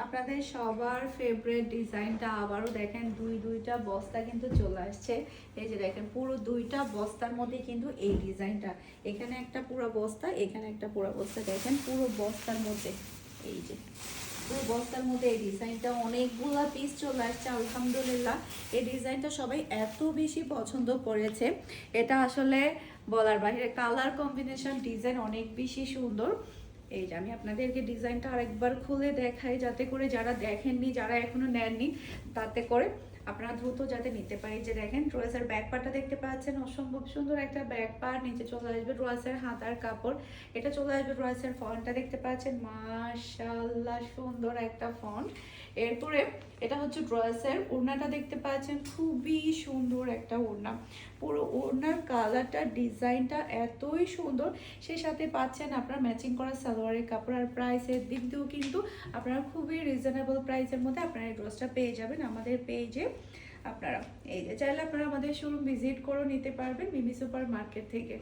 আপনাদের সবার ফেভারিট ডিজাইনটা আবারও দেখেন, দুইটা বস্তা কিন্তু চলে আসছে। এই যে দেখেন পুরো দুইটা বস্তার মধ্যে কিন্তু এই ডিজাইনটা, এখানে একটা পুরো বস্তা, এখানে একটা পুরো বস্তা, দেখেন পুরো বস্তার মধ্যে এই যে পুরো বস্তার মধ্যে এই ডিজাইনটা অনেকগুলা পিস চলে আসছে আলহামদুলিল্লাহ। এই ডিজাইনটা সবাই এত বেশি পছন্দ করেছে, এটা আসলে বলার বাইরে। কালার কম্বিনেশন ডিজাইন অনেক বেশি সুন্দর। এই যে আমি আপনাদেরকে ডিজাইনটা আরেকবার খুলে দেখাই, যাতে করে যারা দেখেননি, যারা এখনো নেননি, তাতে করে আপনারা দ্রুত যাতে নিতে পারি। যে দেখেন ড্রেসের ব্যাক পার্টটা দেখতে পাচ্ছেন, অসম্ভব সুন্দর একটা ব্যাক পার্ট। নিচে চলে আসবে ড্রেসের হাতার কাপড়, এটা চলে আসবে ড্রেসের ফন্টটা দেখতে পাচ্ছেন, মাশাআল্লাহ সুন্দর একটা ফন্ট। এরপরে এটা হচ্ছে ড্রেসের ওড়নাটা দেখতে পাচ্ছেন, খুবই সুন্দর একটা ওড়না। পুরো ওড়নার কালারটা ডিজাইনটা এতই সুন্দর, সেই সাথে পাচ্ছেন আপনারা ম্যাচিং করা সালোয়ারের কাপড়। আর প্রাইসের দিক দিয়েও কিন্তু আপনারা খুবই রিজনেবল প্রাইসের মধ্যে আপনারা এই ড্রেসটা পেয়ে যাবেন আমাদের পেজে। আপনারা এই যে চাইলে আপনারা আমাদের শোরুম ভিজিট করে নিতে পারবেন মিমি সুপার মার্কেট থেকে।